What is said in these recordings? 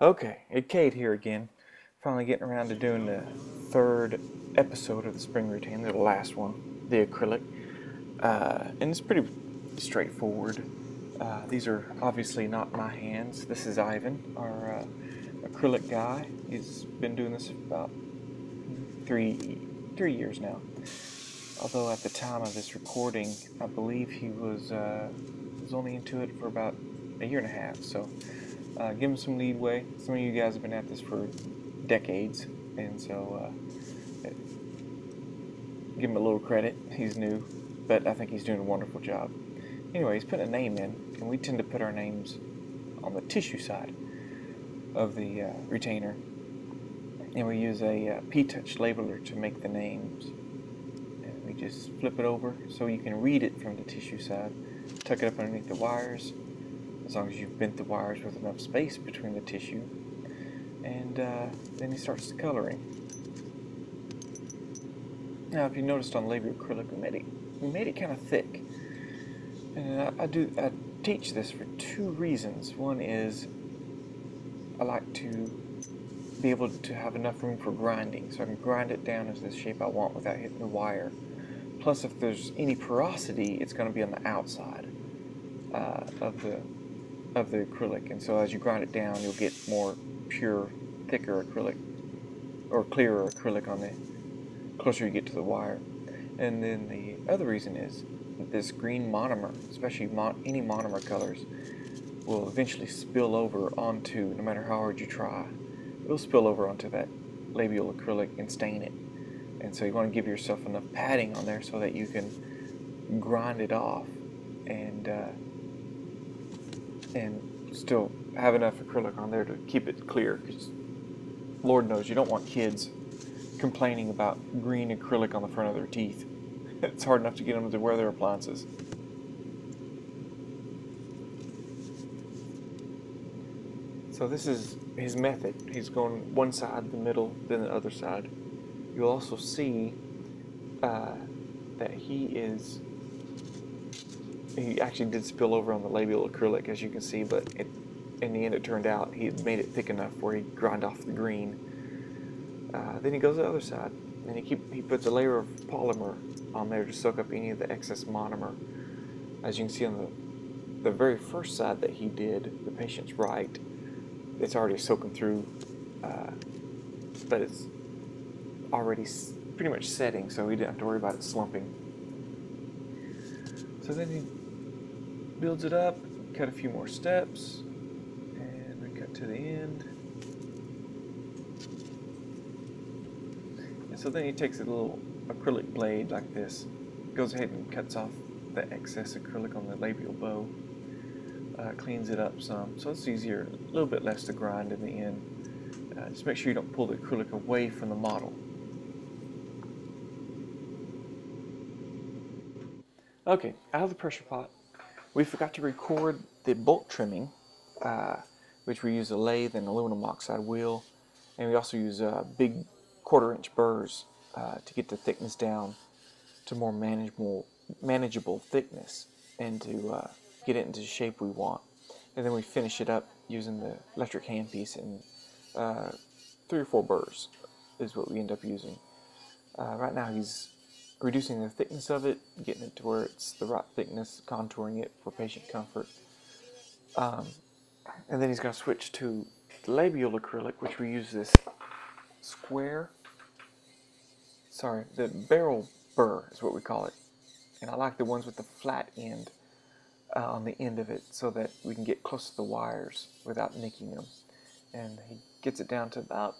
Okay, it's Kate here again. Finally getting around to doing the third episode of the spring routine, the last one, the acrylic. And it's pretty straightforward. These are obviously not my hands. This is Ivan, our acrylic guy. He's been doing this about three years now. Although at the time of this recording, I believe he was only into it for about a year and a half. So give him some leadway. Some of you guys have been at this for decades, and so give him a little credit. He's new, but I think he's doing a wonderful job. Anyway, he's putting a name in, and we tend to put our names on the tissue side of the retainer, and we use a P-Touch labeler to make the names. And we just flip it over so you can read it from the tissue side. Tuck it up underneath the wires, as long as you've bent the wires with enough space between the tissue. And then he starts the coloring. Now, if you noticed on labial acrylic, we made it kind of thick. And I teach this for two reasons. One is I like to be able to have enough room for grinding, so I can grind it down into the shape I want without hitting the wire. Plus, if there's any porosity, it's going to be on the outside of the acrylic, and so as you grind it down, you'll get more pure, thicker acrylic, or clearer acrylic on the closer you get to the wire. And then the other reason is that this green monomer, especially any monomer colors, will eventually spill over onto, no matter how hard you try, it'll spill over onto that labial acrylic and stain it. And so you want to give yourself enough padding on there so that you can grind it off and still have enough acrylic on there to keep it clear, because Lord knows you don't want kids complaining about green acrylic on the front of their teeth. It's hard enough to get them to wear their appliances. So this is his method. He's going one side, the middle, then the other side. You'll also see that he actually did spill over on the labial acrylic, as you can see, but in the end it turned out he had made it thick enough where he grind off the green. Then he goes to the other side, and he puts a layer of polymer on there to soak up any of the excess monomer. As you can see on the very first side that he did, the patient's right, it's already soaking through, but it's already pretty much setting, so he didn't have to worry about it slumping. So then he builds it up, cut a few more steps, and we cut to the end. And so then he takes a little acrylic blade like this, goes ahead and cuts off the excess acrylic on the labial bow, cleans it up some, so it's easier, a little bit less to grind in the end. Just make sure you don't pull the acrylic away from the model. Okay, out of the pressure pot, we forgot to record the bolt trimming, which we use a lathe and aluminum oxide wheel, and we also use big 1/4-inch burrs to get the thickness down to more manageable thickness, and to get it into the shape we want. And then we finish it up using the electric handpiece, and 3 or 4 burrs is what we end up using. Right now he's reducing the thickness of it, getting it to where it's the right thickness, contouring it for patient comfort. And then he's going to switch to the labial acrylic, which we use this the barrel burr is what we call it. And I like the ones with the flat end on the end of it, so that we can get close to the wires without nicking them. And he gets it down to about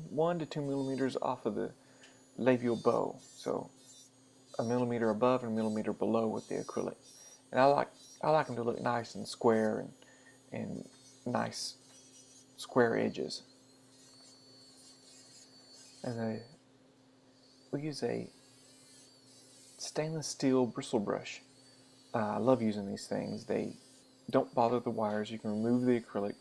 1 to 2 millimeters off of the labial bow, so 1 millimeter above and 1 millimeter below with the acrylic. And I like them to look nice and square, and nice square edges. And we use a stainless steel bristle brush. I love using these things. They don't bother the wires. You can remove the acrylic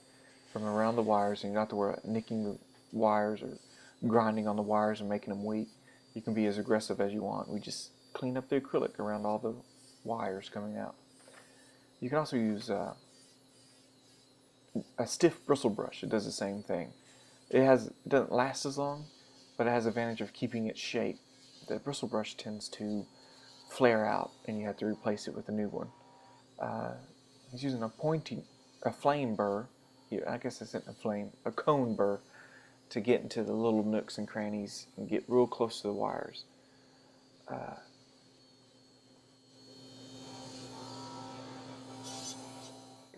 from around the wires, and you don't have to worry about nicking the wires or grinding on the wires and making them weak. You can be as aggressive as you want. We just clean up the acrylic around all the wires coming out. You can also use a stiff bristle brush, it does the same thing. It doesn't last as long, but it has the advantage of keeping its shape. The bristle brush tends to flare out, and you have to replace it with a new one. He's using a flame burr. Yeah, I guess it's not a flame, a cone burr, to get into the little nooks and crannies and get real close to the wires.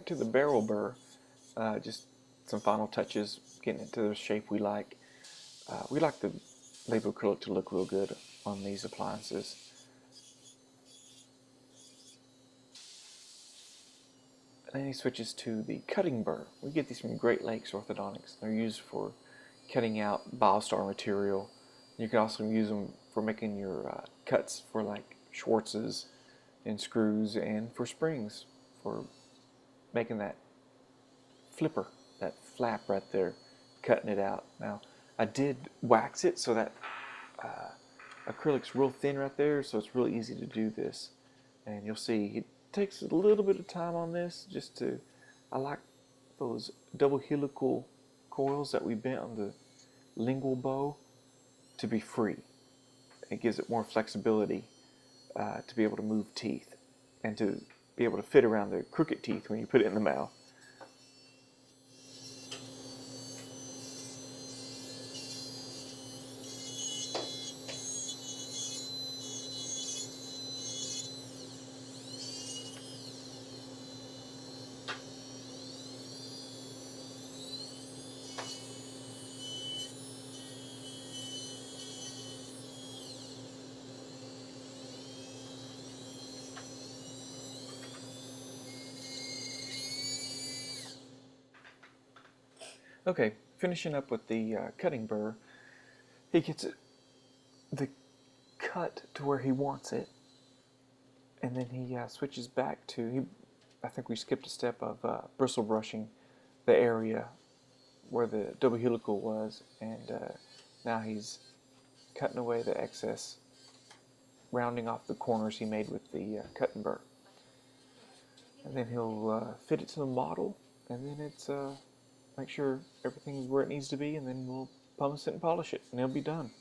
To the barrel burr, just some final touches, getting it to the shape we like. We like the label acrylic to look real good on these appliances. And then he switches to the cutting burr. We get these from Great Lakes Orthodontics. They're used for cutting out Biostar material. You can also use them for making your cuts for like Schwartz's and screws, and for springs, for making that flipper, that flap right there, cutting it out. Now, I did wax it so that acrylic's real thin right there, so it's really easy to do this. And you'll see it takes a little bit of time on this, I like those double helical coils that we bent on the lingual bow to be free. It gives it more flexibility to be able to move teeth and to be able to fit around the crooked teeth when you put it in the mouth. Okay, finishing up with the cutting burr, he gets the cut to where he wants it, and then he switches back to, I think we skipped a step of bristle brushing the area where the double helical was, and now he's cutting away the excess, rounding off the corners he made with the cutting burr. And then he'll fit it to the model, and then it's make sure everything's where it needs to be, and then we'll pumice it and polish it, and it'll be done.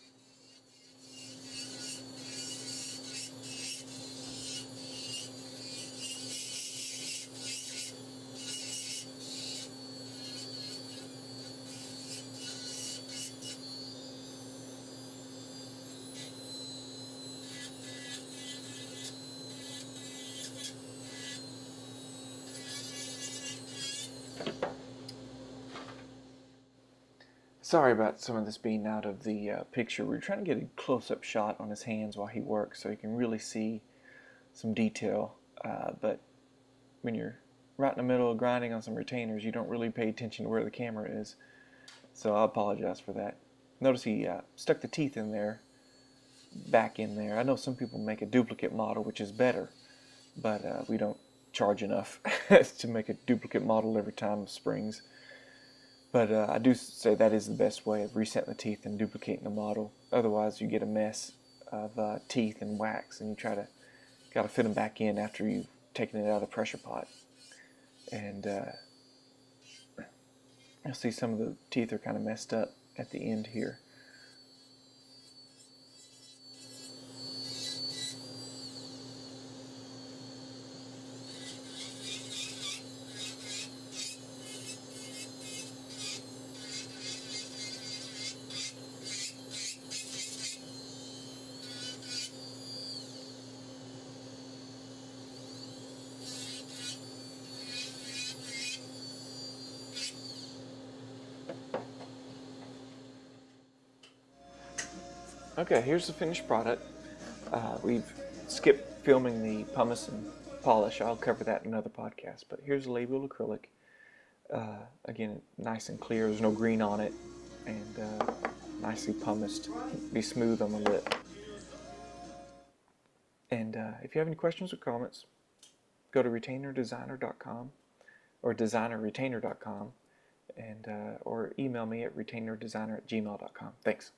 Sorry about some of this being out of the picture. We're trying to get a close-up shot on his hands while he works so you can really see some detail. But when you're right in the middle of grinding on some retainers, you don't really pay attention to where the camera is. So I apologize for that. Notice he stuck the teeth in there, back in there. I know some people make a duplicate model, which is better, but we don't charge enough to make a duplicate model every time of springs. But I do say that is the best way of resetting the teeth and duplicating the model. Otherwise, you get a mess of teeth and wax, and you gotta fit them back in after you've taken it out of the pressure pot. And you'll see some of the teeth are kind of messed up at the end here. Okay, here's the finished product. We've skipped filming the pumice and polish. I'll cover that in another podcast. But here's the label acrylic. Again, nice and clear. There's no green on it, and nicely pumiced. Be smooth on the lip. And if you have any questions or comments, go to retainerdesigner.com or designerretainer.com, and or email me at retainerdesigner@gmail.com. Thanks.